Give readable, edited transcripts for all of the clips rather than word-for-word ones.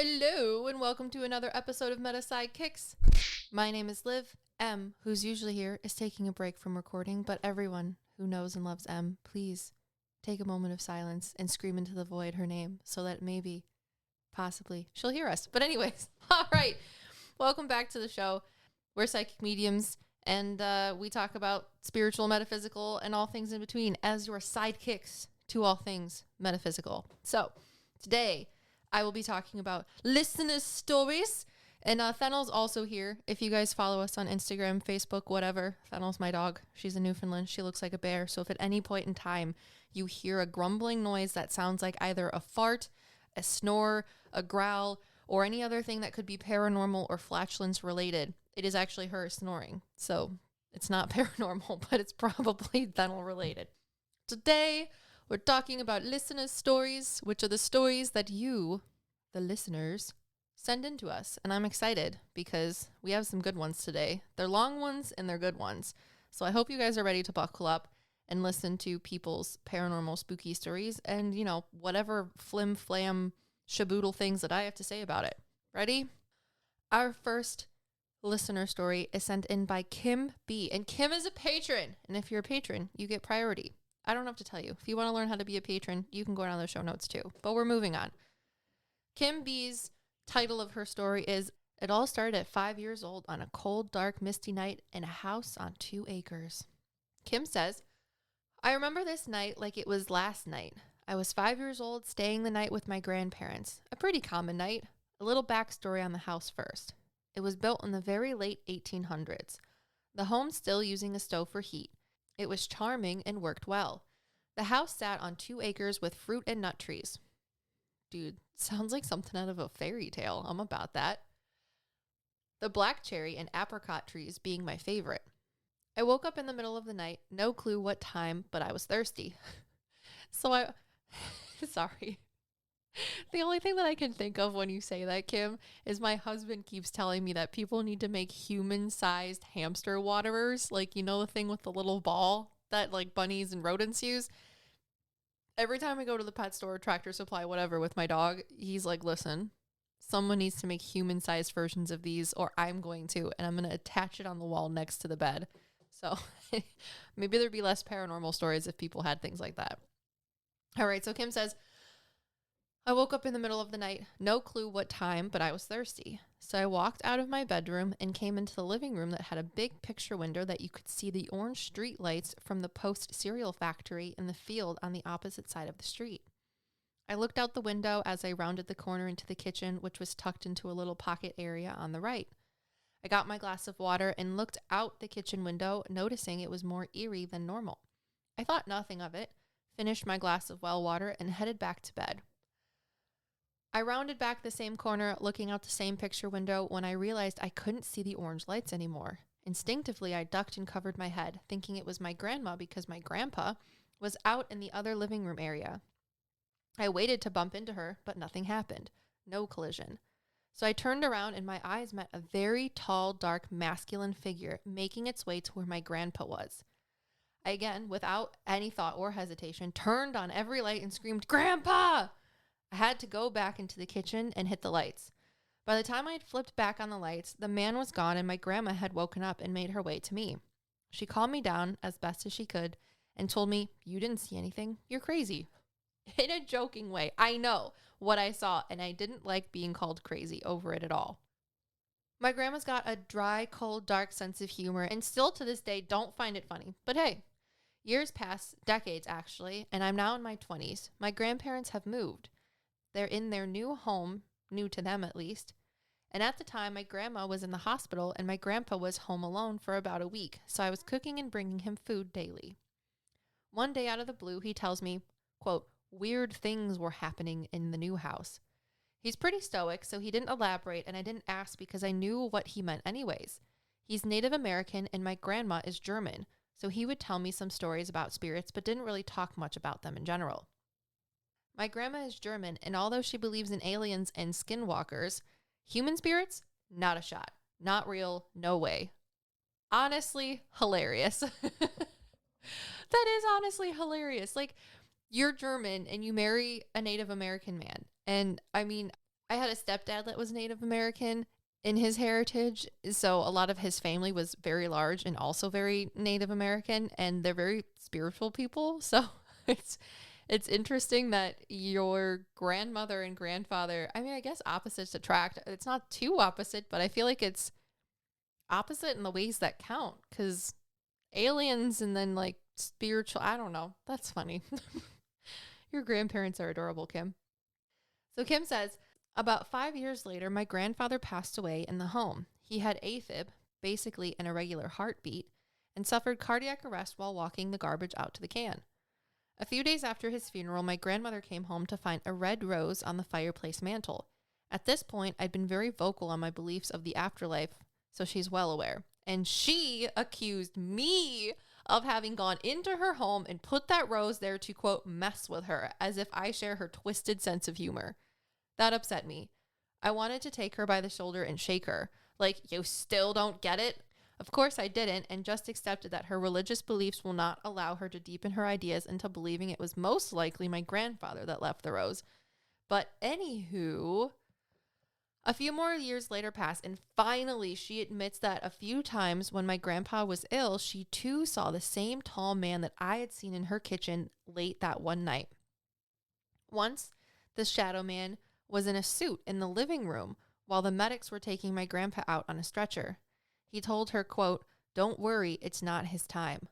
Hello, and welcome to another episode of PsycKicks. My name is Liv. M, who's usually here, is taking a break from recording, but everyone who knows and loves M, please take a moment of silence and scream into the void her name so that maybe, possibly, she'll hear us. But anyways, all right, welcome back to the show. We're psychic mediums, and we talk about spiritual, metaphysical, and all things in between as your sidekicks to all things metaphysical. So, today, I will be talking about listener stories. And Fennel's also here. If you guys follow us on Instagram, Facebook, whatever. Fennel's my dog. She's a Newfoundland. She looks like a bear. So if at any point in time you hear a grumbling noise that sounds like either a fart, a snore, a growl, or any other thing that could be paranormal or flatulence related, it is actually her snoring. So it's not paranormal, but it's probably Fennel related. Today, we're talking about listener stories, which are the stories that you, the listeners, send in to us. And I'm excited because we have some good ones today. They're long ones and they're good ones. So I hope you guys are ready to buckle up and listen to people's paranormal spooky stories and, you know, whatever flim flam shaboodle things that I have to say about it. Ready? Our first listener story is sent in by Kim B. And Kim is a patron. And if you're a patron, you get priority. I don't have to tell you. If you want to learn how to be a patron, you can go down the show notes too. But we're moving on. Kim B's title of her story is, "It all started at 5 years old on a cold, dark, misty night in a house on 2 acres. Kim says, "I remember this night like it was last night. I was 5 years old, staying the night with my grandparents. A pretty common night. A little backstory on the house first. It was built in the very late 1800s. The home still using a stove for heat. It was charming and worked well. The house sat on 2 acres with fruit and nut trees." Dude, sounds like something out of a fairy tale. I'm about that. "The black cherry and apricot trees being my favorite. I woke up in the middle of the night, no clue what time, but I was thirsty. Sorry. The only thing that I can think of when you say that, Kim, is my husband keeps telling me that people need to make human-sized hamster waterers. Like, you know, the thing with the little ball that like bunnies and rodents use. Every time I go to the pet store, Tractor Supply, whatever, with my dog, he's like, "Listen, someone needs to make human-sized versions of these or I'm going to, and I'm going to attach it on the wall next to the bed." So maybe there'd be less paranormal stories if people had things like that. All right, so Kim says, "I woke up in the middle of the night, no clue what time, but I was thirsty. So I walked out of my bedroom and came into the living room that had a big picture window that you could see the orange street lights from the Post cereal factory in the field on the opposite side of the street. I looked out the window as I rounded the corner into the kitchen, which was tucked into a little pocket area on the right. I got my glass of water and looked out the kitchen window, noticing it was more eerie than normal. I thought nothing of it, finished my glass of well water, and headed back to bed. I rounded back the same corner, looking out the same picture window, when I realized I couldn't see the orange lights anymore. Instinctively, I ducked and covered my head, thinking it was my grandma because my grandpa was out in the other living room area. I waited to bump into her, but nothing happened. No collision. So I turned around and my eyes met a very tall, dark, masculine figure making its way to where my grandpa was. I again, without any thought or hesitation, turned on every light and screamed, 'Grandpa!' I had to go back into the kitchen and hit the lights. By the time I had flipped back on the lights, the man was gone and my grandma had woken up and made her way to me. She calmed me down as best as she could and told me, 'You didn't see anything. You're crazy.' In a joking way. I know what I saw, and I didn't like being called crazy over it at all. My grandma's got a dry, cold, dark sense of humor and still to this day don't find it funny. But hey, years pass, decades actually, and I'm now in my 20s. My grandparents have moved. They're in their new home, new to them at least. And at the time, my grandma was in the hospital and my grandpa was home alone for about a week, so I was cooking and bringing him food daily. One day out of the blue, he tells me, quote, 'Weird things were happening in the new house.' He's pretty stoic, so he didn't elaborate, and I didn't ask because I knew what he meant anyways. He's Native American and my grandma is German, so he would tell me some stories about spirits but didn't really talk much about them in general. My grandma is German, and although she believes in aliens and skinwalkers, human spirits, not a shot. Not real, no way. Honestly, hilarious. That is honestly hilarious. Like, you're German and you marry a Native American man. And I mean, I had a stepdad that was Native American in his heritage. So a lot of his family was very large and also very Native American, and they're very spiritual people. So it's it's interesting that your grandmother and grandfather, I mean, I guess opposites attract. It's not too opposite, but I feel like it's opposite in the ways that count, because aliens and then like spiritual, I don't know. That's funny. Your grandparents are adorable, Kim. So Kim says, about 5 years later, my grandfather passed away in the home. He had AFib, basically an irregular heartbeat, and suffered cardiac arrest while walking the garbage out to the can. A few days after his funeral, my grandmother came home to find a red rose on the fireplace mantle. At this point, I'd been very vocal on my beliefs of the afterlife, so she's well aware. And she accused me of having gone into her home and put that rose there to, quote, mess with her, as if I share her twisted sense of humor. That upset me. I wanted to take her by the shoulder and shake her. Like, you still don't get it? Of course I didn't, and just accepted that her religious beliefs will not allow her to deepen her ideas into believing it was most likely my grandfather that left the rose. But anywho, a few more years later pass, and finally she admits that a few times when my grandpa was ill, she too saw the same tall man that I had seen in her kitchen late that one night. Once, the shadow man was in a suit in the living room while the medics were taking my grandpa out on a stretcher. He told her, quote, "Don't worry, it's not his time."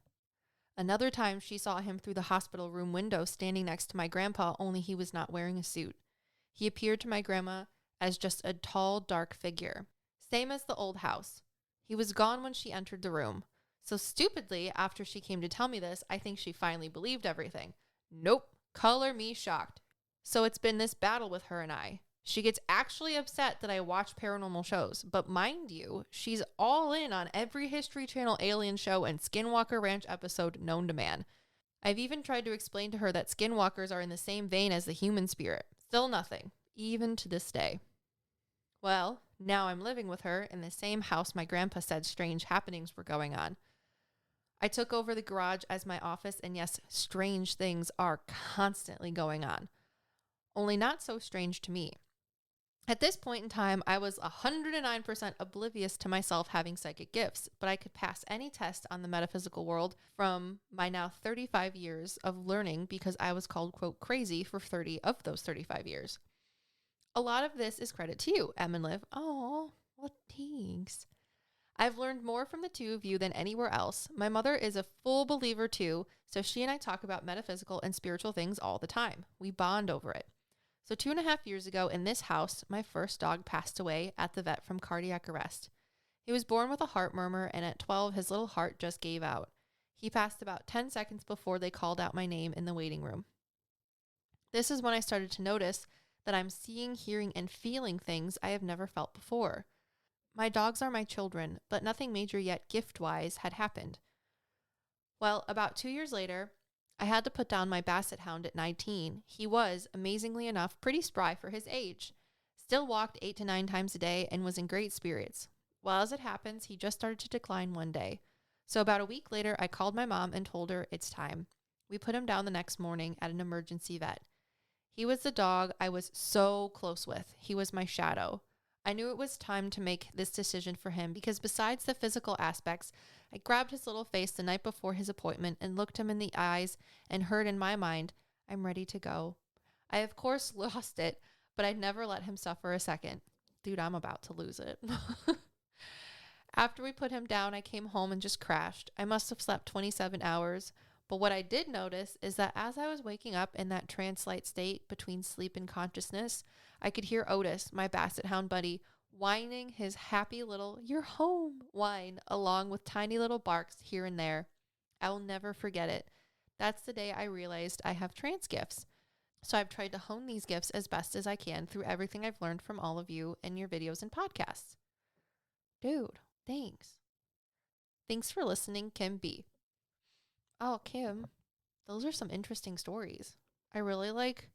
Another time she saw him through the hospital room window standing next to my grandpa, only he was not wearing a suit. He appeared to my grandma as just a tall, dark figure. Same as the old house. He was gone when she entered the room. So stupidly, after she came to tell me this, I think she finally believed everything. Nope. Color me shocked. So it's been this battle with her and I. She gets actually upset that I watch paranormal shows. But mind you, she's all in on every History Channel alien show and Skinwalker Ranch episode known to man. I've even tried to explain to her that skinwalkers are in the same vein as the human spirit. Still nothing, even to this day. Well, now I'm living with her in the same house my grandpa said strange happenings were going on. I took over the garage as my office, and yes, strange things are constantly going on. Only not so strange to me. At this point in time, I was 109% oblivious to myself having psychic gifts, but I could pass any test on the metaphysical world from my now 35 years of learning because I was called, quote, crazy for 30 of those 35 years. A lot of this is credit to you, Em and Liv. Oh, well, thanks. I've learned more from the two of you than anywhere else. My mother is a full believer too, so she and I talk about metaphysical and spiritual things all the time. We bond over it. So 2.5 years ago in this house, my first dog passed away at the vet from cardiac arrest. He was born with a heart murmur, and at 12, his little heart just gave out. He passed about 10 seconds before they called out my name in the waiting room. This is when I started to notice that I'm seeing, hearing, and feeling things I have never felt before. My dogs are my children, but nothing major yet gift-wise had happened. Well, about 2 years later, I had to put down my basset hound at 19. He was, amazingly enough, pretty spry for his age. Still walked 8 to 9 times a day and was in great spirits. Well, as it happens, he just started to decline one day. So about a week later, I called my mom and told her it's time. We put him down the next morning at an emergency vet. He was the dog I was so close with. He was my shadow. I knew it was time to make this decision for him because besides the physical aspects, I grabbed his little face the night before his appointment and looked him in the eyes and heard in my mind, I'm ready to go. I, of course, lost it, but I'd never let him suffer a second. Dude, I'm about to lose it. After we put him down, I came home and just crashed. I must have slept 27 hours. But what I did notice is that as I was waking up in that trance-like state between sleep and consciousness, I could hear Otis, my basset hound buddy, whining his happy little "you're home" whine along with tiny little barks here and there. I will never forget it. That's the day I realized I have trance gifts. So I've tried to hone these gifts as best as I can through everything I've learned from all of you and your videos and podcasts. Dude, thanks. Thanks for listening, Kim B. Oh, Kim, those are some interesting stories. I really like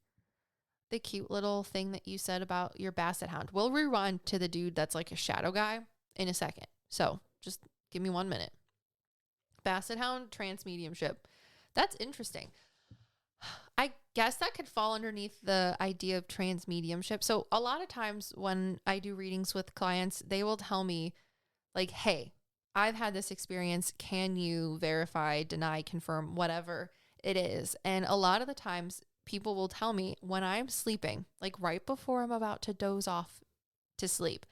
the cute little thing that you said about your basset hound. We'll rewind to the dude that's like a shadow guy in a second. So just give me 1 minute. Basset hound, trance mediumship. That's interesting. I guess that could fall underneath the idea of trans mediumship. So a lot of times when I do readings with clients, they will tell me like, hey, I've had this experience. Can you verify, deny, confirm, whatever it is? And a lot of the times people will tell me when I'm sleeping, like right before I'm about to doze off to sleep,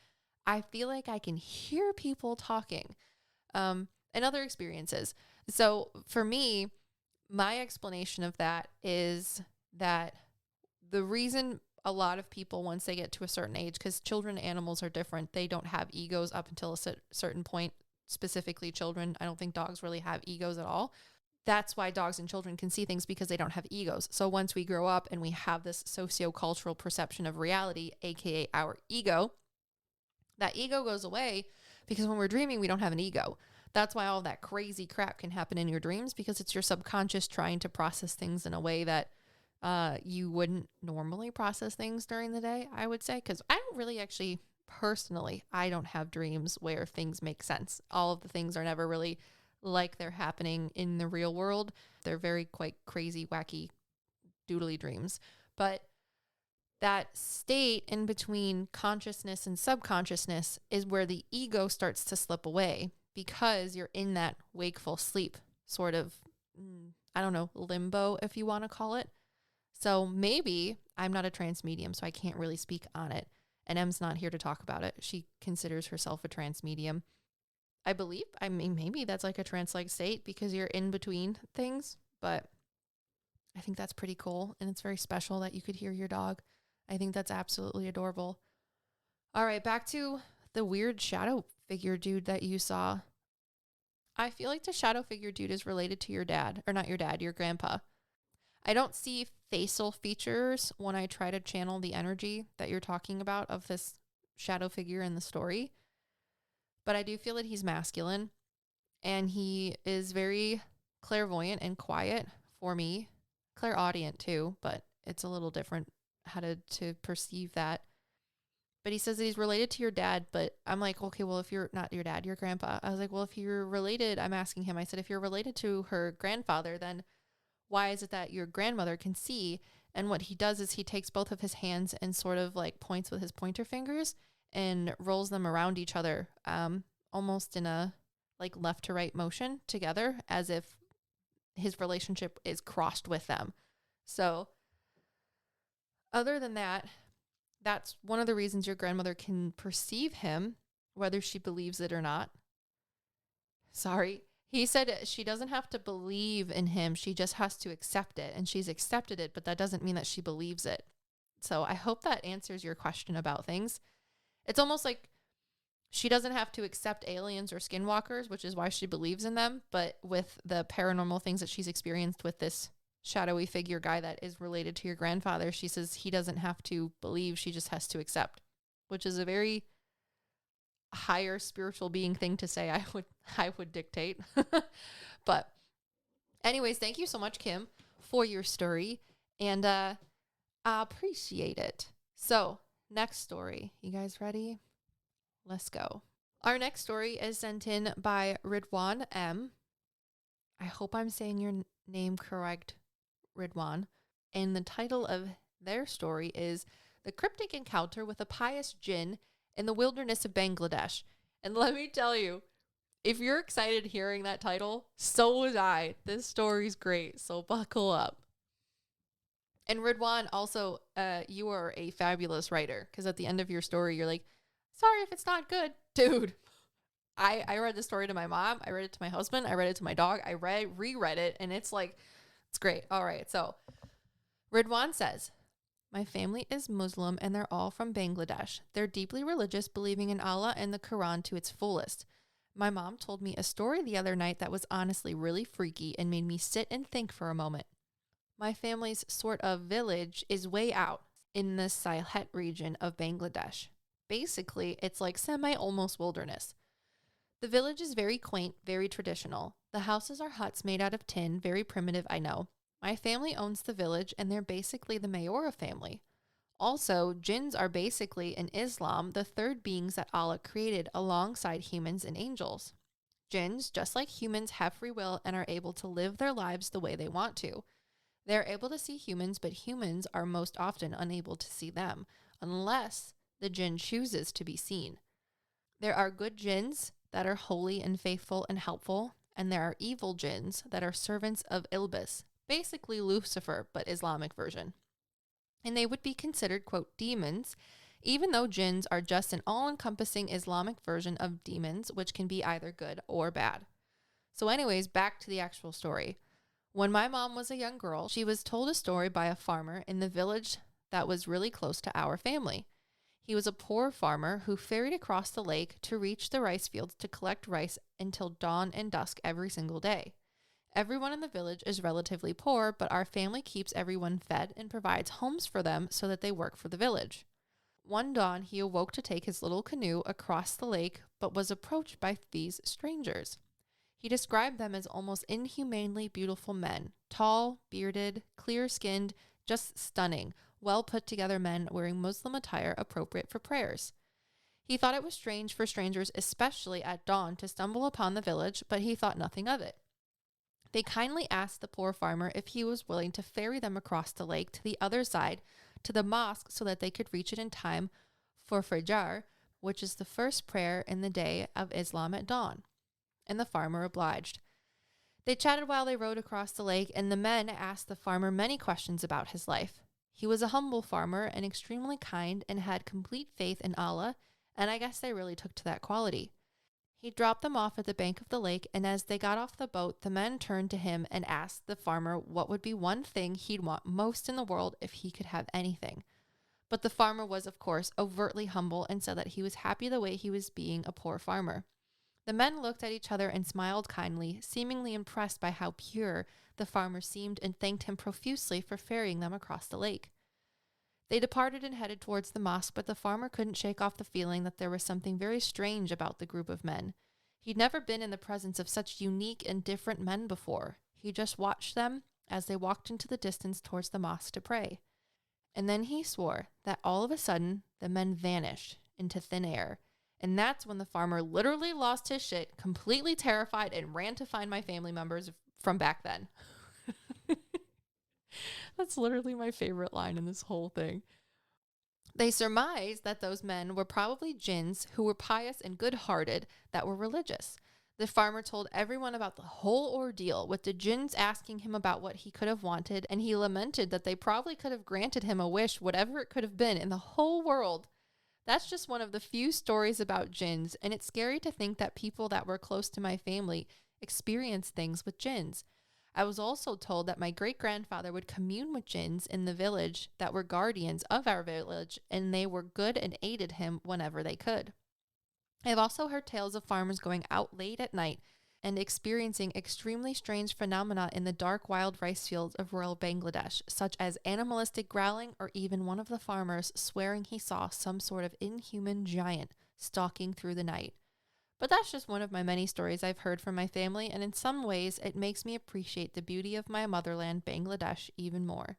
I feel like I can hear people talking, and other experiences. So for me, my explanation of that is that the reason a lot of people, once they get to a certain age, because children and animals are different, they don't have egos up until a certain point, specifically children. I don't think dogs really have egos at all. That's why dogs and children can see things, because they don't have egos. So once we grow up and we have this socio-cultural perception of reality, aka our ego, that ego goes away, because when we're dreaming, we don't have an ego. That's why all that crazy crap can happen in your dreams, because it's your subconscious trying to process things in a way that you wouldn't normally process things during the day, I would say. Because I don't really actually, personally, I don't have dreams where things make sense. All of the things are never really like they're happening in the real world. They're very quite crazy, wacky, doodly dreams. But that state in between consciousness and subconsciousness is where the ego starts to slip away, because you're in that wakeful sleep sort of, I don't know, limbo, if you want to call it. So maybe I'm not a trance medium, so I can't really speak on it. And Em's not here to talk about it. She considers herself a trance medium. I believe, I mean, maybe that's like a trance-like state because you're in between things, but I think that's pretty cool. And it's very special that you could hear your dog. I think that's absolutely adorable. All right, back to the weird shadow figure dude that you saw. I feel like the shadow figure dude is related to your dad, or not your dad, your grandpa. I don't see facial features when I try to channel the energy that you're talking about of this shadow figure in the story, but I do feel that he's masculine, and he is very clairvoyant and quiet for me. Clairaudient too, but it's a little different how to perceive that. But he says that he's related to your dad, but I'm like, okay, well, if you're not your dad, your grandpa. I was like, well, if you're related, I'm asking him, I said, if you're related to her grandfather, then why is it that your grandmother can see? And what he does is he takes both of his hands and sort of like points with his pointer fingers and rolls them around each other, almost in a like left to right motion together, as if his relationship is crossed with them. So other than that, that's one of the reasons your grandmother can perceive him, whether she believes it or not. Sorry. He said she doesn't have to believe in him. She just has to accept it. And she's accepted it, but that doesn't mean that she believes it. So I hope that answers your question about things. It's almost like she doesn't have to accept aliens or skinwalkers, which is why she believes in them. But with the paranormal things that she's experienced with this shadowy figure guy that is related to your grandfather, she says he doesn't have to believe. She just has to accept, which is a very higher spiritual being thing to say. I would dictate. But anyways, thank you so much, Kim, for your story, and I appreciate it. So next story, you guys ready? Let's go. Our next story is sent in by Ridwhan M. I hope I'm saying your name correct, Ridwhan. And the title of their story is The Cryptic Encounter with a Pious Djinn in the Wilderness of Bangladesh. And let me tell you, if you're excited hearing that title, so was I. This story's great, so buckle up. And Ridwhan, also, you are a fabulous writer, because at the end of your story, you're like, sorry if it's not good. Dude, I read the story to my mom. I read it to my husband. I read it to my dog. I reread it, and it's like, it's great. All right, so Ridwhan says, my family is Muslim, and they're all from Bangladesh. They're deeply religious, believing in Allah and the Quran to its fullest. My mom told me a story the other night that was honestly really freaky and made me sit and think for a moment. My family's sort of village is way out in the Sylhet region of Bangladesh. Basically, it's like semi-almost wilderness. The village is very quaint, very traditional. The houses are huts made out of tin, very primitive, I know. My family owns the village, and they're basically the Mayora family. Also, jinns are basically, in Islam, the third beings that Allah created alongside humans and angels. Jinns, just like humans, have free will and are able to live their lives the way they want to. They're able to see humans, but humans are most often unable to see them unless the jinn chooses to be seen. There are good jinns that are holy and faithful and helpful, and there are evil jinns that are servants of Ilbis, basically Lucifer, but Islamic version. And they would be considered, quote, demons, even though jinns are just an all-encompassing Islamic version of demons, which can be either good or bad. So anyways, back to the actual story. When my mom was a young girl, she was told a story by a farmer in the village that was really close to our family. He was a poor farmer who ferried across the lake to reach the rice fields to collect rice until dawn and dusk every single day. Everyone in the village is relatively poor, but our family keeps everyone fed and provides homes for them so that they work for the village. One dawn, he awoke to take his little canoe across the lake, but was approached by these strangers. He described them as almost inhumanely beautiful men, tall, bearded, clear-skinned, just stunning, well-put-together men wearing Muslim attire appropriate for prayers. He thought it was strange for strangers, especially at dawn, to stumble upon the village, but he thought nothing of it. They kindly asked the poor farmer if he was willing to ferry them across the lake to the other side, to the mosque, so that they could reach it in time for Fajr, which is the first prayer in the day of Islam at dawn. And the farmer obliged. They chatted while they rowed across the lake, and the men asked the farmer many questions about his life. He was a humble farmer and extremely kind and had complete faith in Allah, and I guess they really took to that quality. He dropped them off at the bank of the lake, and as they got off the boat, the men turned to him and asked the farmer what would be one thing he'd want most in the world if he could have anything. But the farmer was, of course, overtly humble and said that he was happy the way he was being a poor farmer. The men looked at each other and smiled kindly, seemingly impressed by how pure the farmer seemed, and thanked him profusely for ferrying them across the lake. They departed and headed towards the mosque, but the farmer couldn't shake off the feeling that there was something very strange about the group of men. He'd never been in the presence of such unique and different men before. He just watched them as they walked into the distance towards the mosque to pray. And then he swore that all of a sudden the men vanished into thin air. And that's when the farmer literally lost his shit, completely terrified, and ran to find my family members from back then. That's literally my favorite line in this whole thing. They surmised that those men were probably jinns who were pious and good-hearted, that were religious. The farmer told everyone about the whole ordeal, with the jinns asking him about what he could have wanted, and he lamented that they probably could have granted him a wish, whatever it could have been, in the whole world. That's just one of the few stories about jinns, and it's scary to think that people that were close to my family experienced things with jinns. I was also told that my great-grandfather would commune with jinns in the village that were guardians of our village, and they were good and aided him whenever they could. I have also heard tales of farmers going out late at night and experiencing extremely strange phenomena in the dark wild rice fields of rural Bangladesh, such as animalistic growling, or even one of the farmers swearing he saw some sort of inhuman giant stalking through the night. But that's just one of my many stories I've heard from my family, and in some ways it makes me appreciate the beauty of my motherland, Bangladesh, even more.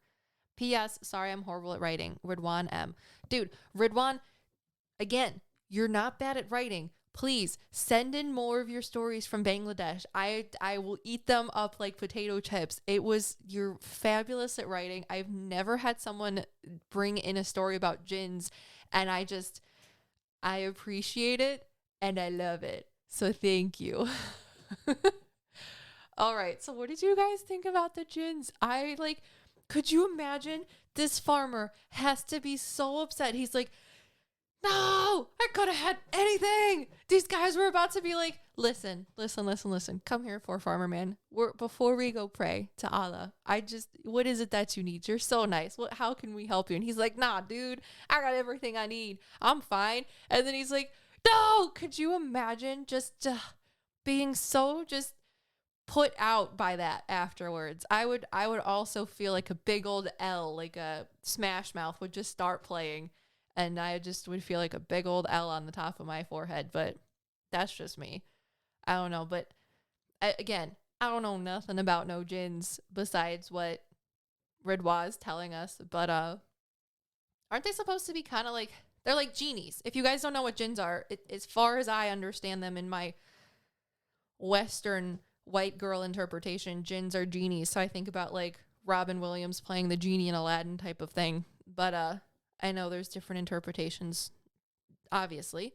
P.S. Sorry I'm horrible at writing. Ridwhan M. Dude, Ridwhan, again, you're not bad at writing. Please send in more of your stories from Bangladesh. I will eat them up like potato chips. You're fabulous at writing. I've never had someone bring in a story about jinns, and I appreciate it and I love it. So thank you. All right. So what did you guys think about the jinns? Could you imagine this farmer has to be so upset? He's like, no, I could have had anything. These guys were about to be like, listen. Come here, poor farmer man. Before we go pray to Allah, what is it that you need? You're so nice. How can we help you? And he's like, nah, dude, I got everything I need. I'm fine. And then he's like, no, could you imagine just being so just put out by that afterwards? I would also feel like a big old L, like a Smash Mouth would just start playing. And I just would feel like a big old L on the top of my forehead. But that's just me. I don't know. But again, I don't know nothing about no jinns besides what Ridwhan is telling us. But aren't they supposed to be kind of like, they're like genies? If you guys don't know what jinns are, as far as I understand them in my Western white girl interpretation, jinns are genies. So I think about like Robin Williams playing the genie in Aladdin type of thing. But I know there's different interpretations, obviously.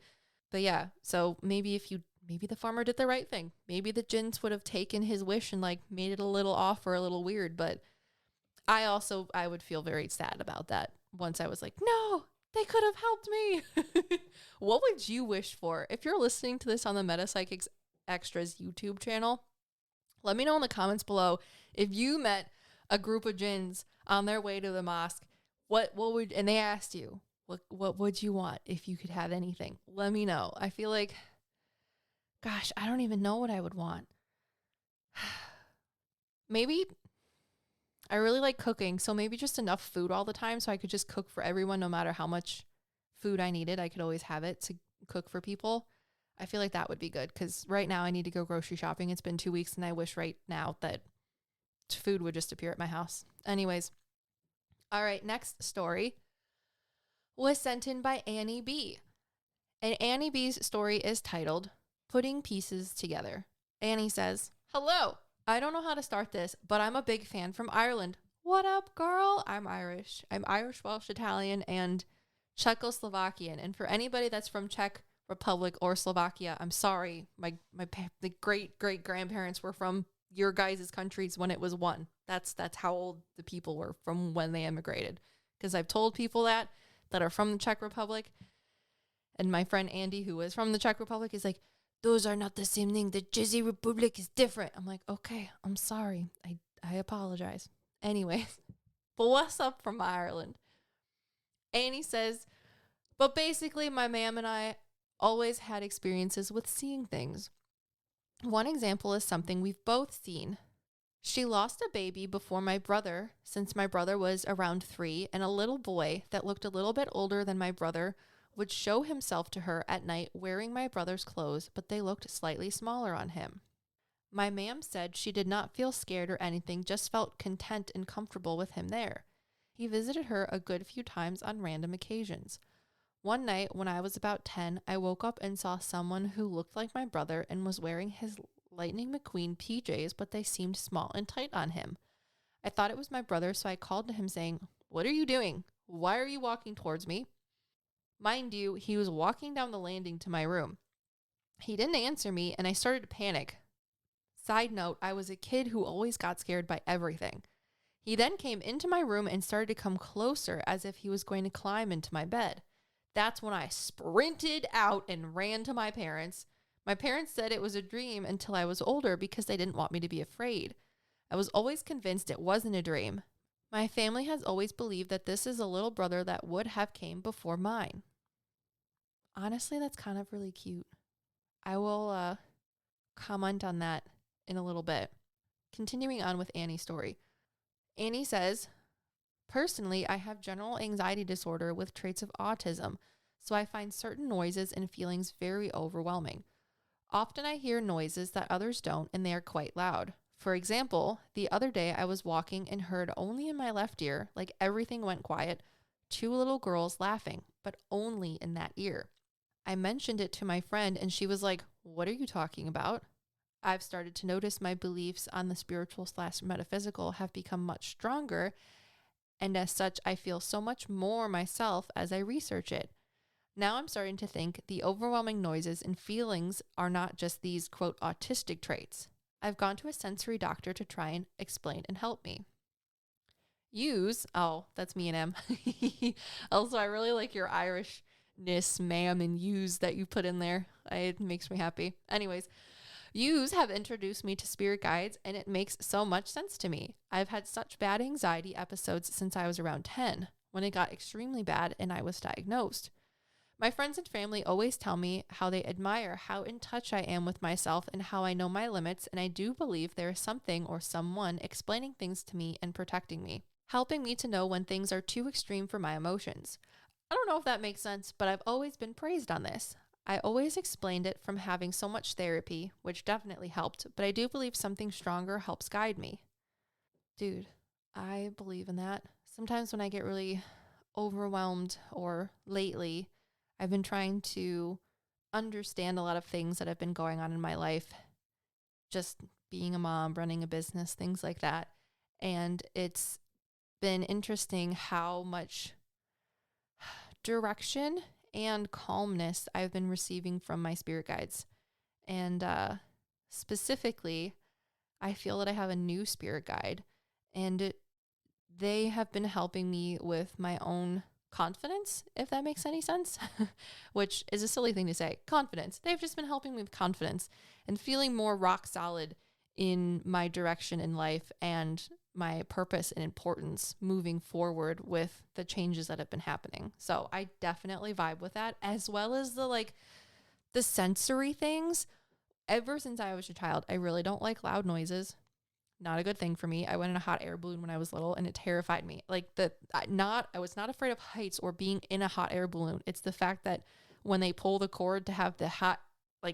But yeah, so maybe the farmer did the right thing. Maybe the Djinns would have taken his wish and like made it a little off or a little weird. But I would feel very sad about that once I was like, no, they could have helped me. What would you wish for? If you're listening to this on the PsycKicks Extras YouTube channel, let me know in the comments below if you met a group of Djinns on their way to the mosque. And they asked you, what would you want if you could have anything? Let me know. I feel like, gosh, I don't even know what I would want. Maybe I really like cooking, so maybe just enough food all the time so I could just cook for everyone no matter how much food I needed. I could always have it to cook for people. I feel like that would be good because right now I need to go grocery shopping. It's been 2 weeks and I wish right now that food would just appear at my house. Anyways, all right, next story was sent in by Annie B. And Annie B's story is titled, Putting Pieces Together. Annie says, hello. I don't know how to start this, but I'm a big fan from Ireland. What up, girl? I'm Irish. I'm Irish, Welsh, Italian, and Czechoslovakian. And for anybody that's from Czech Republic or Slovakia, I'm sorry. The great grandparents were from your guys' countries when it was one. That's how old the people were from when they immigrated. Because I've told people that are from the Czech Republic, and my friend Andy, who is from the Czech Republic, is like, those are not the same thing. The Jizzy Republic is different. I'm like, okay, I'm sorry. I apologize. Anyways, but what's up from Ireland? Annie says, but basically my mom and I always had experiences with seeing things. One example is something we've both seen. She lost a baby before my brother, since my brother was around 3, and a little boy that looked a little bit older than my brother would show himself to her at night wearing my brother's clothes, but they looked slightly smaller on him. My ma'am said she did not feel scared or anything, just felt content and comfortable with him there. He visited her a good few times on random occasions. One night, when I was about 10, I woke up and saw someone who looked like my brother and was wearing his Lightning McQueen PJs, but they seemed small and tight on him. I thought it was my brother, so I called to him saying, "What are you doing? Why are you walking towards me?" Mind you, he was walking down the landing to my room. He didn't answer me, and I started to panic. Side note, I was a kid who always got scared by everything. He then came into my room and started to come closer as if he was going to climb into my bed. That's when I sprinted out and ran to my parents. My parents said it was a dream until I was older because they didn't want me to be afraid. I was always convinced it wasn't a dream. My family has always believed that this is a little brother that would have came before mine. Honestly, that's kind of really cute. I will comment on that in a little bit. Continuing on with Annie's story. Annie says, personally, I have general anxiety disorder with traits of autism, so I find certain noises and feelings very overwhelming. Often I hear noises that others don't, and they are quite loud. For example, the other day I was walking and heard only in my left ear, like everything went quiet, 2 little girls laughing, but only in that ear. I mentioned it to my friend and she was like, "What are you talking about?" I've started to notice my beliefs on the spiritual/metaphysical have become much stronger, and as such, I feel so much more myself as I research it. Now I'm starting to think the overwhelming noises and feelings are not just these, quote, autistic traits. I've gone to a sensory doctor to try and explain and help me. That's me and M. Also, I really like your Irishness, ma'am, and use that you put in there. It makes me happy. Anyways, yous have introduced me to spirit guides, and it makes so much sense to me. I've had such bad anxiety episodes since I was around 10, when it got extremely bad and I was diagnosed. My friends and family always tell me how they admire how in touch I am with myself and how I know my limits, and I do believe there is something or someone explaining things to me and protecting me, helping me to know when things are too extreme for my emotions. I don't know if that makes sense, but I've always been praised on this. I always explained it from having so much therapy, which definitely helped, but I do believe something stronger helps guide me. Dude, I believe in that. Sometimes when I get really overwhelmed, or lately, I've been trying to understand a lot of things that have been going on in my life, just being a mom, running a business, things like that. And it's been interesting how much direction and calmness I've been receiving from my spirit guides. And specifically, I feel that I have a new spirit guide, and they have been helping me with my own confidence, if that makes any sense, which is a silly thing to say. Confidence. They've just been helping me with confidence and feeling more rock solid in my direction in life and my purpose and importance moving forward with the changes that have been happening. So I definitely vibe with that, as well as the sensory things. Ever since I was a child, I really don't like loud noises. Not a good thing for me. I went in a hot air balloon when I was little and it terrified me. I was not afraid of heights or being in a hot air balloon. It's the fact that when they pull the cord to have the hot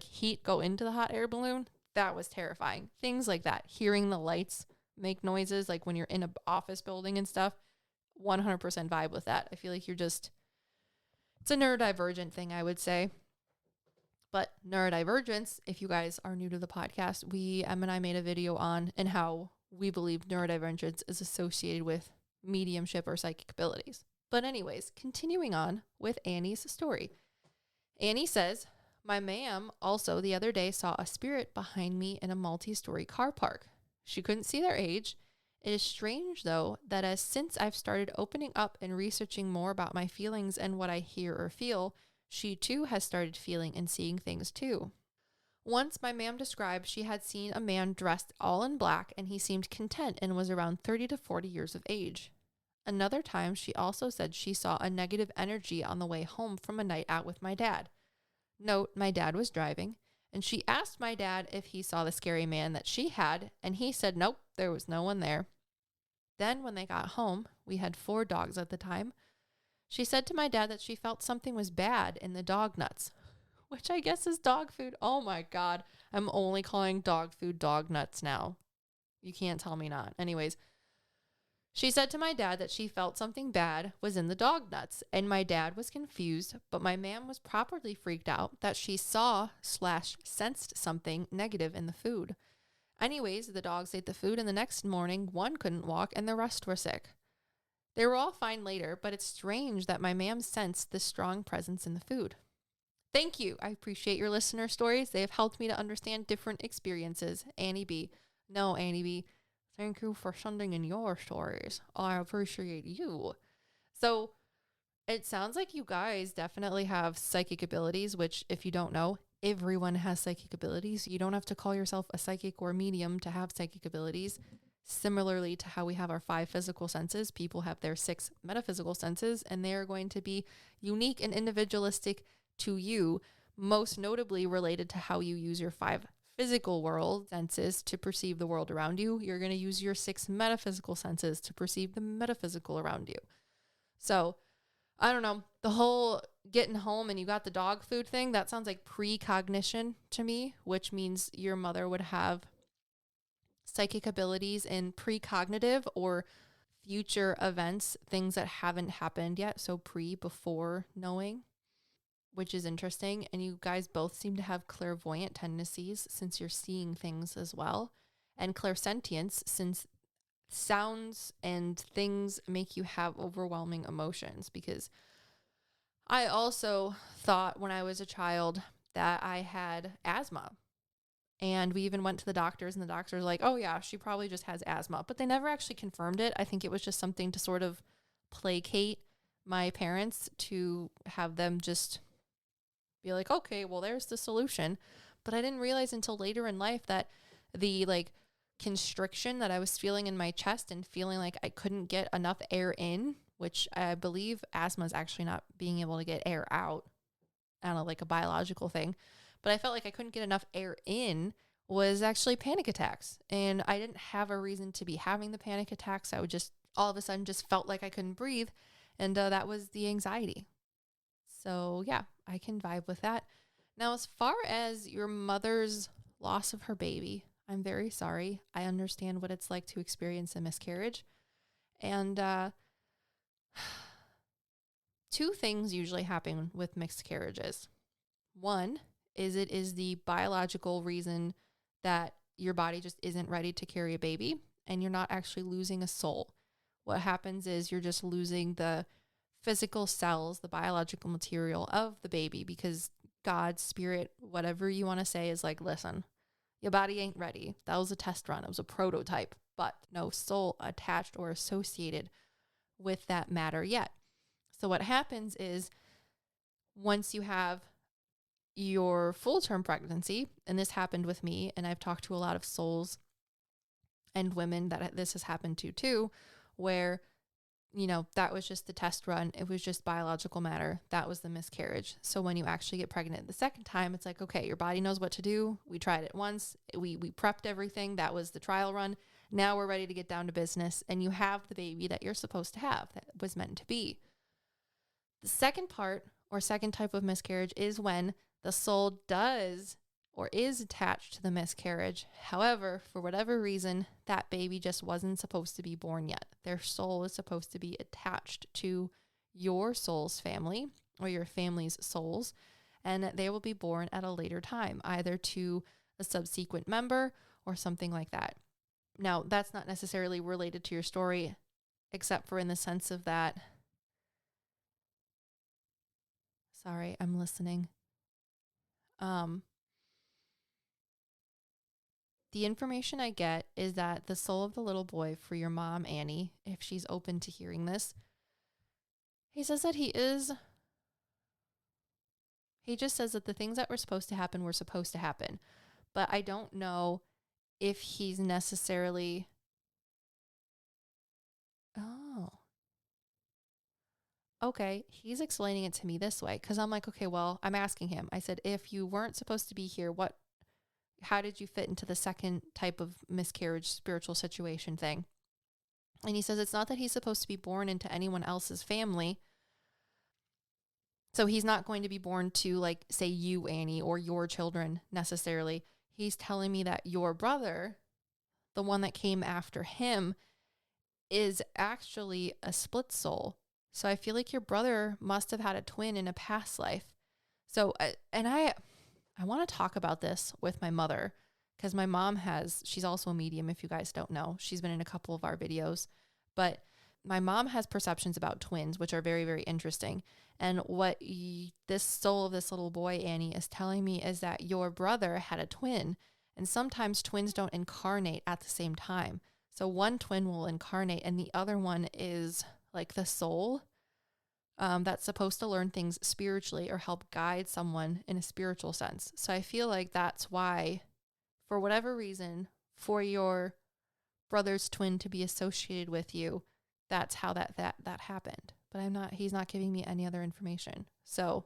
heat go into the hot air balloon, that was terrifying. Things like that. Hearing the lights make noises like when you're in an office building and stuff, 100% vibe with that. I feel like it's a neurodivergent thing, I would say. But neurodivergence, if you guys are new to the podcast, Em and I made a video on and how we believe neurodivergence is associated with mediumship or psychic abilities. But anyways, continuing on with Annie's story. Annie says, my ma'am also the other day saw a spirit behind me in a multi-story car park. She couldn't see their age. It is strange, though, that since I've started opening up and researching more about my feelings and what I hear or feel, she too has started feeling and seeing things too. Once my ma'am described she had seen a man dressed all in black and he seemed content and was around 30 to 40 years of age. Another time she also said she saw a negative energy on the way home from a night out with my dad. Note, my dad was driving, and she asked my dad if he saw the scary man that she had, and he said nope, there was no one there. Then when they got home, we had 4 dogs at the time. She said to my dad that she felt something was bad in the dog nuts, which I guess is dog food. Oh my God. I'm only calling dog food dog nuts now. You can't tell me not. Anyways, she said to my dad that she felt something bad was in the dog nuts, and my dad was confused, but my ma'am was properly freaked out that she saw/sensed something negative in the food. Anyways, the dogs ate the food, and the next morning, one couldn't walk and the rest were sick. They were all fine later, but it's strange that my ma'am sensed this strong presence in the food. Thank you. I appreciate your listener stories. They have helped me to understand different experiences. Annie B. No, Annie B. Thank you for sending in your stories. I appreciate you. So it sounds like you guys definitely have psychic abilities, which if you don't know, everyone has psychic abilities. You don't have to call yourself a psychic or medium to have psychic abilities. Similarly to how we have our 5 physical senses, people have their 6 metaphysical senses, and they are going to be unique and individualistic to you, most notably related to how you use your 5 physical world senses to perceive the world around you. You're going to use your 6 metaphysical senses to perceive the metaphysical around you. So, I don't know, the whole getting home and you got the dog food thing, that sounds like precognition to me, which means your mother would have psychic abilities in precognitive or future events, things that haven't happened yet. So before knowing, which is interesting. And you guys both seem to have clairvoyant tendencies since you're seeing things as well. And clairsentience, since sounds and things make you have overwhelming emotions. Because I also thought when I was a child that I had asthma. And we even went to the doctors, and the doctors were like, oh yeah, she probably just has asthma. But they never actually confirmed it. I think it was just something to sort of placate my parents, to have them just be like, okay, well, there's the solution. But I didn't realize until later in life that the constriction that I was feeling in my chest and feeling like I couldn't get enough air in, which I believe asthma is actually not being able to get air out. I don't know, like a biological thing. But I felt like I couldn't get enough air in, was actually panic attacks. And I didn't have a reason to be having the panic attacks. I would just all of a sudden just felt like I couldn't breathe. And that was the anxiety. So yeah, I can vibe with that. Now, as far as your mother's loss of her baby, I'm very sorry. I understand what it's like to experience a miscarriage. And 2 things usually happen with miscarriages. One is it is the biological reason that your body just isn't ready to carry a baby. and you're not actually losing a soul. What happens is you're just losing the physical cells, the biological material of the baby, because God, spirit, whatever you want to say, is like, listen, your body ain't ready. That was a test run. It was a prototype, but no soul attached or associated with that matter yet. So what happens is once you have your full-term pregnancy, and this happened with me, and I've talked to a lot of souls and women that this has happened to too, where, you know, that was just the test run. It was just biological matter. That was the miscarriage. So when you actually get pregnant the second time, it's like, okay, your body knows what to do. We tried it once. We prepped everything. That was the trial run. Now we're ready to get down to business, and you have the baby that you're supposed to have, that was meant to be. The second part, or second type of miscarriage, is when the soul does or is attached to the miscarriage. However, for whatever reason, that baby just wasn't supposed to be born yet. Their soul is supposed to be attached to your soul's family or your family's souls, and they will be born at a later time, either to a subsequent member or something like that. Now, that's not necessarily related to your story, except for in the sense of that. Sorry, I'm listening. The information I get is that the soul of the little boy, for your mom, Annie, if she's open to hearing this, he says that he just says that the things that were supposed to happen were supposed to happen. But I don't know if he's necessarily, okay, he's explaining it to me this way. Because I'm like, okay, well, I'm asking him. I said, if you weren't supposed to be here, how did you fit into the second type of miscarriage spiritual situation thing? And he says it's not that he's supposed to be born into anyone else's family. So he's not going to be born to, like, say you, Annie, or your children necessarily. He's telling me that your brother, the one that came after him, is actually a split soul. So I feel like your brother must have had a twin in a past life. So, and I want to talk about this with my mother, because my mom she's also a medium, if you guys don't know. She's been in a couple of our videos, but my mom has perceptions about twins, which are very, very interesting. And what this soul of this little boy, Annie, is telling me is that your brother had a twin, and sometimes twins don't incarnate at the same time. So one twin will incarnate, and the other one is like the soul that's supposed to learn things spiritually or help guide someone in a spiritual sense. So I feel like that's why, for whatever reason, for your brother's twin to be associated with you, that's how that happened. But he's not giving me any other information. So,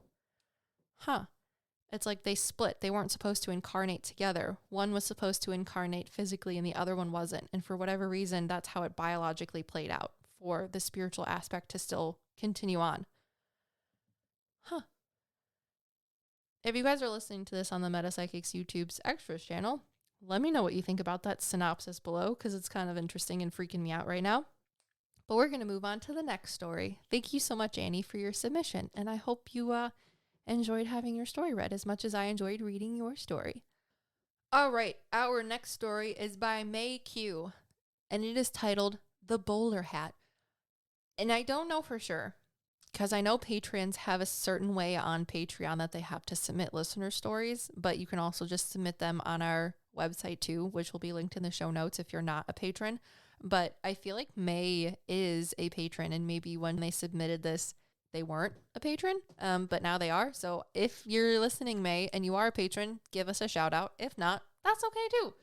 it's like they split. They weren't supposed to incarnate together. One was supposed to incarnate physically and the other one wasn't. And for whatever reason, that's how it biologically played out, for the spiritual aspect to still continue on. If you guys are listening to this on the PsycKicks YouTube's Extras channel, let me know what you think about that synopsis below, because it's kind of interesting and freaking me out right now. But we're going to move on to the next story. Thank you so much, Annie, for your submission. And I hope you enjoyed having your story read as much as I enjoyed reading your story. All right, our next story is by Mae Q, and it is titled The Bowler Hat. And I don't know for sure, because I know patrons have a certain way on Patreon that they have to submit listener stories, but you can also just submit them on our website too, which will be linked in the show notes if you're not a patron. But I feel like Mae is a patron, and maybe when they submitted this, they weren't a patron, but now they are. So if you're listening, Mae, and you are a patron, give us a shout out. If not, that's okay too.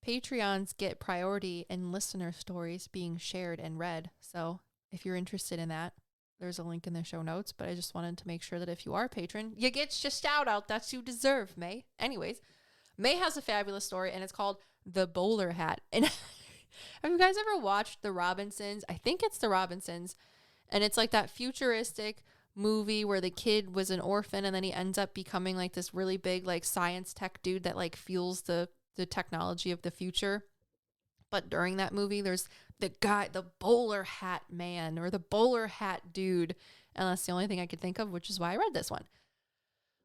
Patreons get priority in listener stories being shared and read. So if you're interested in that, there's a link in the show notes. But I just wanted to make sure that if you are a patron, you get your shout out that you deserve, Mae. Anyways, Mae has a fabulous story, and it's called The Bowler Hat. And have you guys ever watched The Robinsons? I think it's The Robinsons. And it's like that futuristic movie where the kid was an orphan and then he ends up becoming like this really big like science tech dude that like fuels the technology of the future. But during that movie, there's the guy, the bowler hat man or the bowler hat dude. And that's the only thing I could think of, which is why I read this one.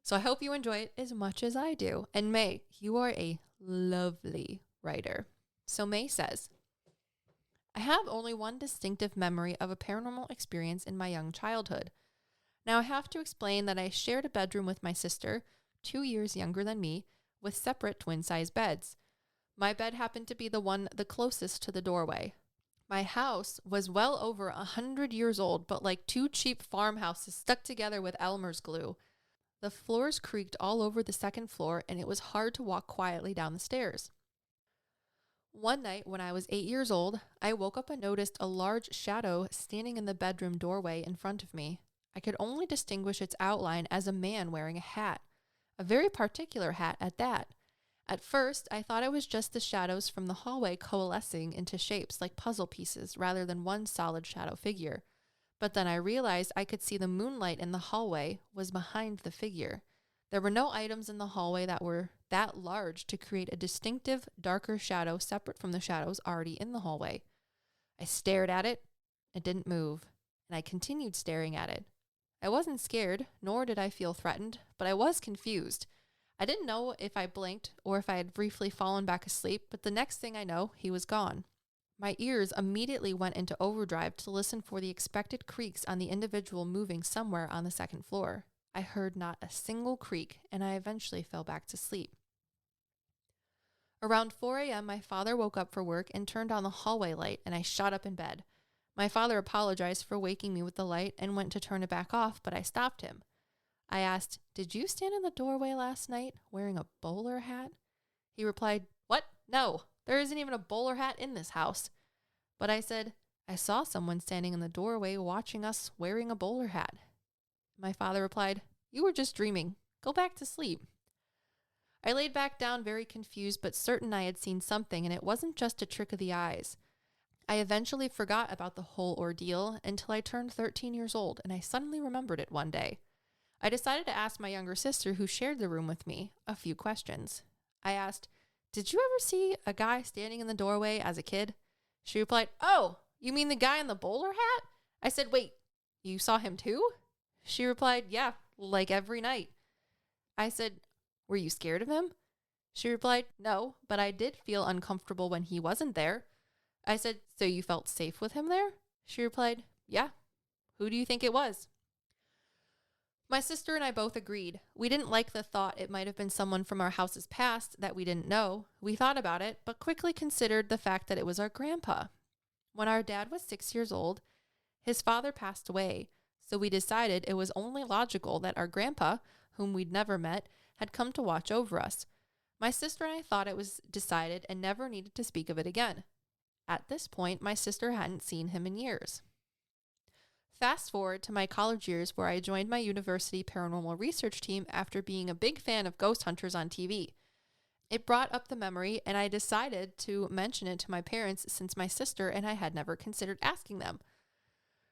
So I hope you enjoy it as much as I do. And Mae, you are a lovely writer. So Mae says, I have only one distinctive memory of a paranormal experience in my young childhood. Now, I have to explain that I shared a bedroom with my sister, 2 years younger than me, with separate twin-size beds. My bed happened to be the one the closest to the doorway. My house was well over 100 years old, but like two cheap farmhouses stuck together with Elmer's glue. The floors creaked all over the second floor, and it was hard to walk quietly down the stairs. One night, when I was 8 years old, I woke up and noticed a large shadow standing in the bedroom doorway in front of me. I could only distinguish its outline as a man wearing a hat, a very particular hat at that. At first, I thought it was just the shadows from the hallway coalescing into shapes like puzzle pieces rather than one solid shadow figure. But then I realized I could see the moonlight in the hallway was behind the figure. There were no items in the hallway that were that large to create a distinctive, darker shadow separate from the shadows already in the hallway. I stared at it. It didn't move, and I continued staring at it. I wasn't scared, nor did I feel threatened, but I was confused. I didn't know if I blinked or if I had briefly fallen back asleep, but the next thing I know, he was gone. My ears immediately went into overdrive to listen for the expected creaks on the individual moving somewhere on the second floor. I heard not a single creak, and I eventually fell back to sleep. Around 4 a.m., my father woke up for work and turned on the hallway light, and I shot up in bed. My father apologized for waking me with the light and went to turn it back off, but I stopped him. I asked, "Did you stand in the doorway last night wearing a bowler hat?" He replied, "What? No, there isn't even a bowler hat in this house." But I said, "I saw someone standing in the doorway watching us wearing a bowler hat." My father replied, "You were just dreaming. Go back to sleep." I laid back down very confused but certain I had seen something, and it wasn't just a trick of the eyes. I eventually forgot about the whole ordeal until I turned 13 years old, and I suddenly remembered it one day. I decided to ask my younger sister, who shared the room with me, a few questions. I asked, "Did you ever see a guy standing in the doorway as a kid?" She replied, "Oh, you mean the guy in the bowler hat?" I said, "Wait, you saw him too?" She replied, "Yeah, like every night." I said, "Were you scared of him?" She replied, "No, but I did feel uncomfortable when he wasn't there." I said, "So you felt safe with him there?" She replied, "Yeah. Who do you think it was?" My sister and I both agreed. We didn't like the thought it might have been someone from our house's past that we didn't know. We thought about it, but quickly considered the fact that it was our grandpa. When our dad was 6 years old, his father passed away, so we decided it was only logical that our grandpa, whom we'd never met, had come to watch over us. My sister and I thought it was decided and never needed to speak of it again. At this point, my sister hadn't seen him in years. Fast forward to my college years, where I joined my university paranormal research team after being a big fan of ghost hunters on TV. It brought up the memory, and I decided to mention it to my parents since my sister and I had never considered asking them.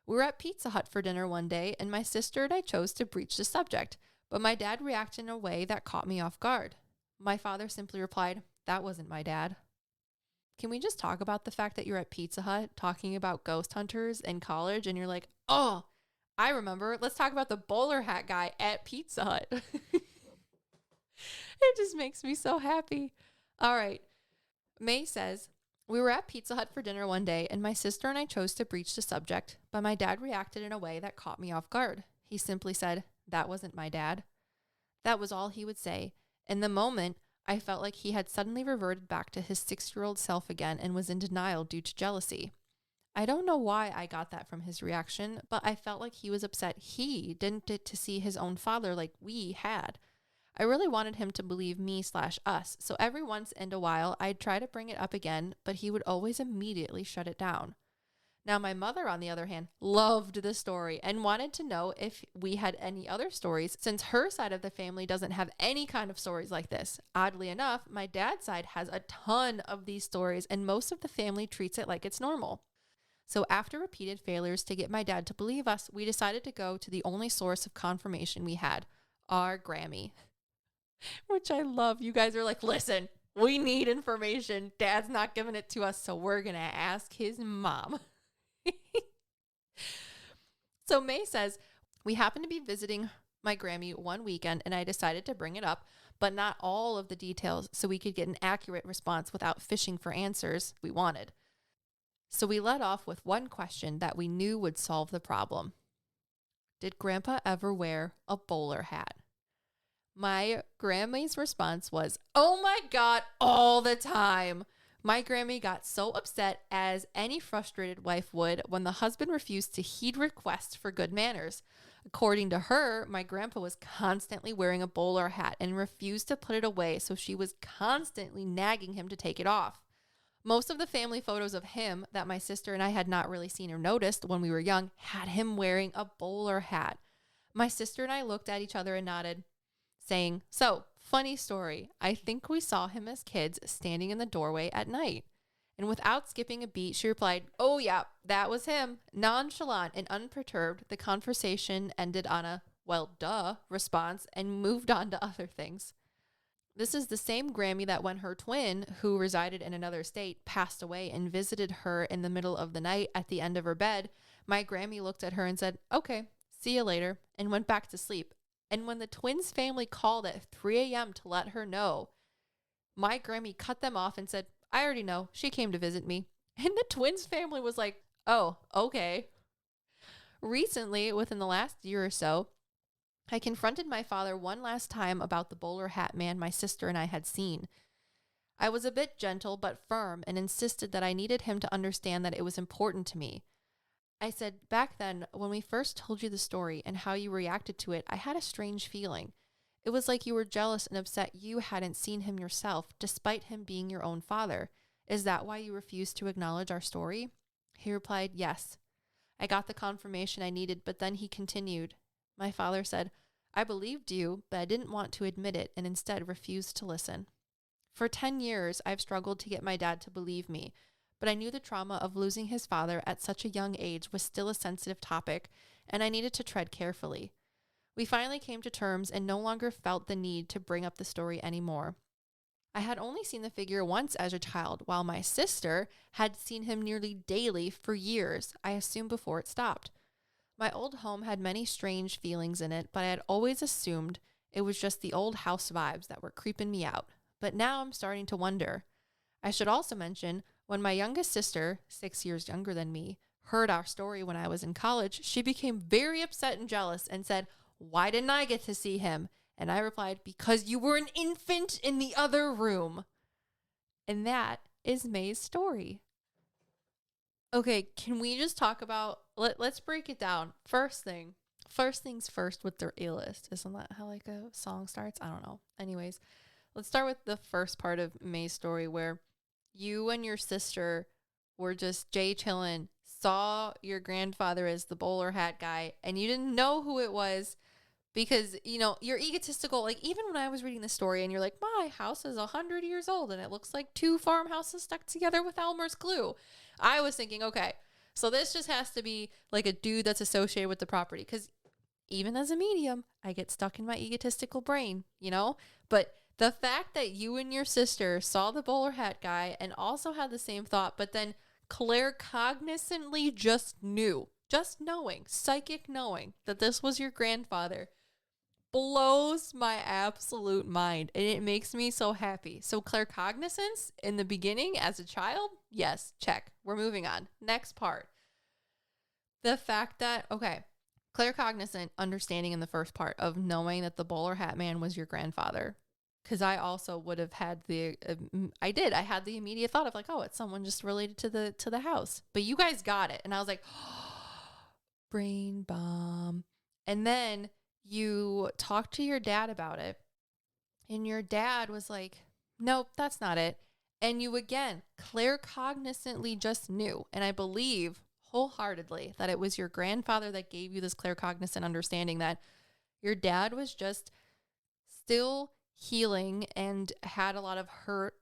We were at Pizza Hut for dinner one day, and my sister and I chose to breach the subject, but my dad reacted in a way that caught me off guard. My father simply replied, "That wasn't my dad." Can we just talk about the fact that you're at Pizza Hut talking about ghost hunters in college and you're like, "Oh, I remember. Let's talk about the bowler hat guy at Pizza Hut." It just makes me so happy. All right. Mae says, "We were at Pizza Hut for dinner one day, and my sister and I chose to breach the subject, but my dad reacted in a way that caught me off guard. He simply said, 'That wasn't my dad.' That was all he would say. In the moment, I felt like he had suddenly reverted back to his 6-year-old self again and was in denial due to jealousy. I don't know why I got that from his reaction, but I felt like he was upset he didn't get to see his own father like we had. I really wanted him to believe me/us, so every once in a while I'd try to bring it up again, but he would always immediately shut it down. Now, my mother, on the other hand, loved the story and wanted to know if we had any other stories, since her side of the family doesn't have any kind of stories like this. Oddly enough, my dad's side has a ton of these stories, and most of the family treats it like it's normal. So after repeated failures to get my dad to believe us, we decided to go to the only source of confirmation we had, our Grammy. Which I love. You guys are like, "Listen, we need information. Dad's not giving it to us, so we're going to ask his mom." So Mae says, "We happened to be visiting my Grammy one weekend, and I decided to bring it up, but not all of the details, so we could get an accurate response without fishing for answers we wanted. So we let off with one question that we knew would solve the problem. Did Grandpa ever wear a bowler hat? My Grammy's response was, oh my God, all the time. My Grammy got so upset, as any frustrated wife would, when the husband refused to heed requests for good manners. According to her, my grandpa was constantly wearing a bowler hat and refused to put it away, so she was constantly nagging him to take it off. Most of the family photos of him that my sister and I had not really seen or noticed when we were young had him wearing a bowler hat. My sister and I looked at each other and nodded, saying, so, funny story, I think we saw him as kids standing in the doorway at night. And without skipping a beat, she replied, oh yeah, that was him. Nonchalant and unperturbed, the conversation ended on a, well, duh, response and moved on to other things. This is the same Grammy that when her twin, who resided in another state, passed away and visited her in the middle of the night at the end of her bed, my Grammy looked at her and said, okay, see you later, and went back to sleep. And when the twins' family called at 3 a.m. to let her know, my Grammy cut them off and said, I already know. She came to visit me. And the twins' family was like, oh, okay. Recently, within the last year or so, I confronted my father one last time about the bowler hat man my sister and I had seen. I was a bit gentle but firm and insisted that I needed him to understand that it was important to me. I said, back then, when we first told you the story and how you reacted to it, I had a strange feeling. It was like you were jealous and upset you hadn't seen him yourself, despite him being your own father. Is that why you refused to acknowledge our story? He replied, yes. I got the confirmation I needed, but then he continued. My father said, I believed you, but I didn't want to admit it and instead refused to listen. For 10 years, I've struggled to get my dad to believe me, but I knew the trauma of losing his father at such a young age was still a sensitive topic, and I needed to tread carefully. We finally came to terms and no longer felt the need to bring up the story anymore. I had only seen the figure once as a child, while my sister had seen him nearly daily for years, I assume before it stopped. My old home had many strange feelings in it, but I had always assumed it was just the old house vibes that were creeping me out. But now I'm starting to wonder. I should also mention, when my youngest sister, 6 years younger than me, heard our story when I was in college, she became very upset and jealous and said, why didn't I get to see him? And I replied, because you were an infant in the other room. And that is Mae's story. Okay, can we just talk about, let's break it down. First things first with their A-list. Isn't that how like a song starts? I don't know. Anyways, let's start with the first part of Mae's story where you and your sister were just chillin', saw your grandfather as the bowler hat guy, and you didn't know who it was because, you know, you're egotistical. Like, even when I was reading the story and you're like, my house is 100 years old and it looks like 2 farmhouses stuck together with Elmer's glue, I was thinking, okay, so this just has to be like a dude that's associated with the property. Because even as a medium, I get stuck in my egotistical brain, you know? But the fact that you and your sister saw the bowler hat guy and also had the same thought, but then Claire cognizantly just knowing, psychic knowing that this was your grandfather, blows my absolute mind. And it makes me so happy. So Claire cognizance in the beginning as a child, yes, check. We're moving on. Next part. The fact that, okay, Claire cognizant understanding in the first part of knowing that the bowler hat man was your grandfather. Because I also would have had I had the immediate thought of like, oh, it's someone just related to the house. But you guys got it. And I was like, oh, brain bomb. And then you talked to your dad about it. And your dad was like, nope, that's not it. And you again, Claire cognizantly just knew. And I believe wholeheartedly that it was your grandfather that gave you this claircognizant understanding that your dad was just still healing and had a lot of hurt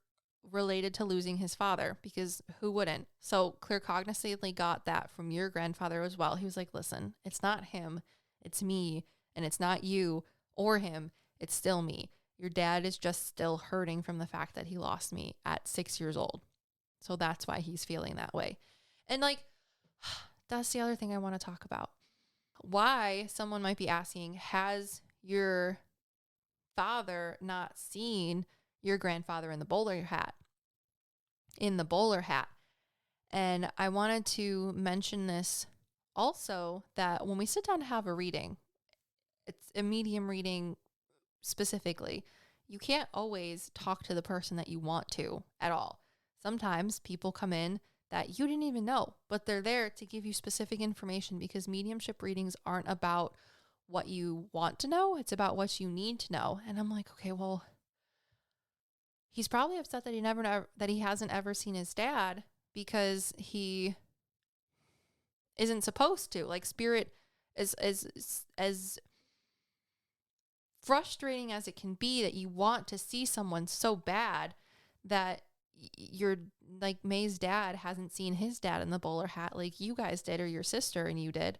related to losing his father, because who wouldn't? So claircognizantly got that from your grandfather as well. He was like, listen, it's not him, it's me, and it's not you or him, it's still me. Your dad is just still hurting from the fact that he lost me at 6 years old. So that's why he's feeling that way. And like, that's the other thing I want to talk about. Why someone might be asking, has your father not seen your grandfather in the bowler hat? And I wanted to mention this also, that when we sit down to have a reading, it's a medium reading specifically, you can't always talk to the person that you want to at all. Sometimes people come in that you didn't even know, but they're there to give you specific information, because mediumship readings aren't about what you want to know. It's about what you need to know. And I'm like, okay, well, he's probably upset that he hasn't ever seen his dad, because he isn't supposed to. Like, spirit is as frustrating as it can be, that you want to see someone so bad that you're like, Mae's dad hasn't seen his dad in the bowler hat like you guys did, or your sister and you did.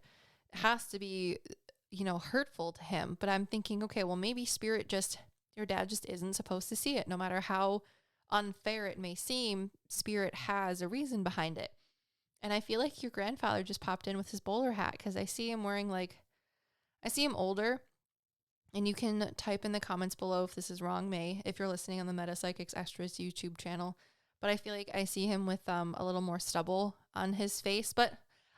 It has to be, hurtful to him. But I'm thinking, okay, well, maybe your dad just isn't supposed to see it. No matter how unfair it may seem, spirit has a reason behind it. And I feel like your grandfather just popped in with his bowler hat, because I see him older. And you can type in the comments below if this is wrong, Mae, if you're listening on the PsycKicks Extras YouTube channel. But I feel like I see him with a little more stubble on his face. But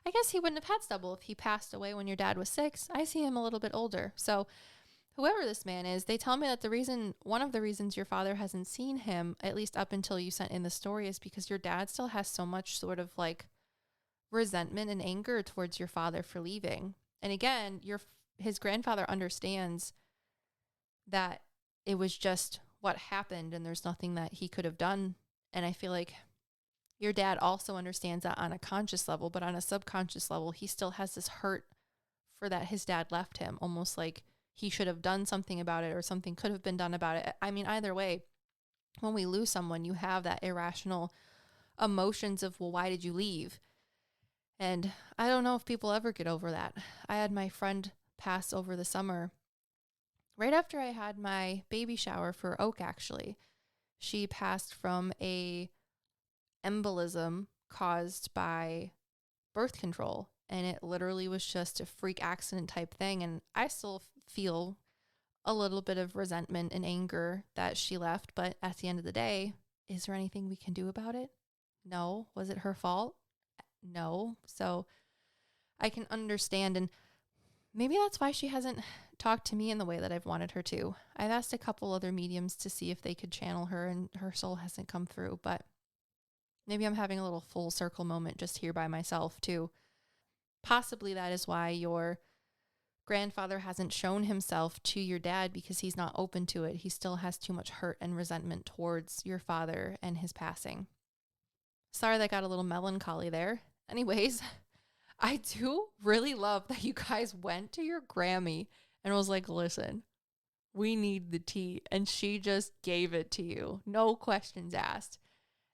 I guess he wouldn't have had stubble if he passed away when your dad was 6. I see him a little bit older. So whoever this man is, they tell me that one of the reasons your father hasn't seen him, at least up until you sent in the story, is because your dad still has so much sort of like resentment and anger towards your father for leaving. And again, his grandfather understands that it was just what happened and there's nothing that he could have done. And I feel like your dad also understands that on a conscious level, but on a subconscious level, he still has this hurt for that his dad left him, almost like he should have done something about it, or something could have been done about it. I mean, either way, when we lose someone, you have that irrational emotions of, well, why did you leave? And I don't know if people ever get over that. I had my friend pass over the summer, right after I had my baby shower for Oak, actually. She passed from a embolism caused by birth control, and it literally was just a freak accident type thing. And I still feel a little bit of resentment and anger that she left, but at the end of the day, is there anything we can do about it? No. Was it her fault? No. So I can understand, and maybe that's why she hasn't talked to me in the way that I've wanted her to. I've asked a couple other mediums to see if they could channel her, and her soul hasn't come through, but maybe I'm having a little full circle moment just here by myself too. Possibly that is why your grandfather hasn't shown himself to your dad, because he's not open to it. He still has too much hurt and resentment towards your father and his passing. Sorry that got a little melancholy there. Anyways, I do really love that you guys went to your Grammy and was like, listen, we need the tea. And she just gave it to you. No questions asked.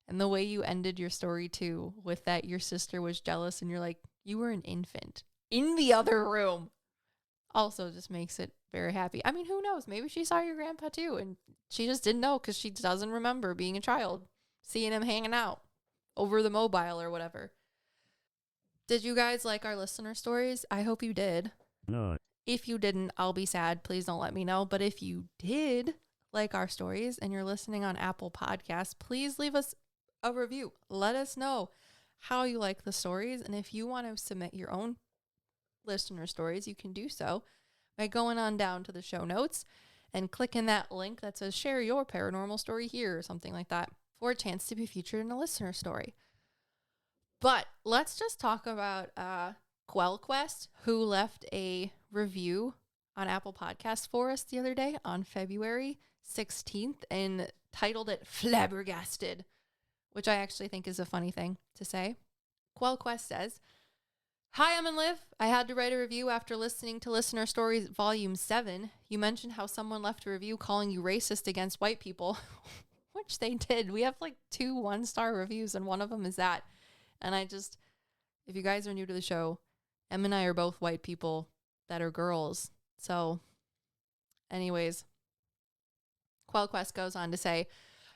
And the way you ended your story too, with that your sister was jealous and you're like, you were an infant in the other room, also just makes it very happy. I mean, who knows? Maybe she saw your grandpa too and she just didn't know, because she doesn't remember being a child, seeing him hanging out over the mobile or whatever. Did you guys like our listener stories? I hope you did. No. If you didn't, I'll be sad. Please don't let me know. But if you did like our stories and you're listening on Apple Podcasts, please leave us a review. Let us know how you like the stories. And if you want to submit your own listener stories, you can do so by going on down to the show notes and clicking that link that says share your paranormal story here or something like that for a chance to be featured in a listener story. But let's just talk about QuellQuest, who left a review on Apple Podcasts for us the other day on February 16th and titled it Flabbergasted, which I actually think is a funny thing to say. QuellQuest says, "Hi, I'm and Liv. I had to write a review after listening to Listener Stories Volume 7. You mentioned how someone left a review calling you racist against white people," which they did. We have like 2 1-star reviews, and one of them is that. And if you guys are new to the show, Em and I are both white people that are girls. So anyways, QuellQuest goes on to say,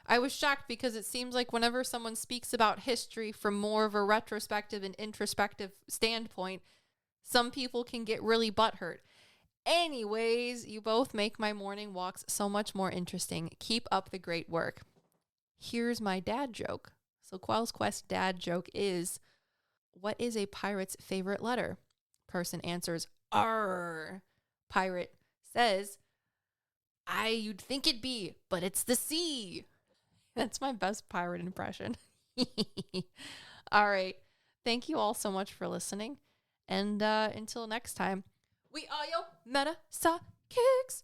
"I was shocked because it seems like whenever someone speaks about history from more of a retrospective and introspective standpoint, some people can get really butthurt. Anyways, you both make my morning walks so much more interesting. Keep up the great work. Here's my dad joke." So Quell's Quest dad joke is, what is a pirate's favorite letter? Person answers, R. Pirate says, you'd think it'd be, but it's the C. That's my best pirate impression. All right. Thank you all so much for listening. And until next time, we are your PsycKicks.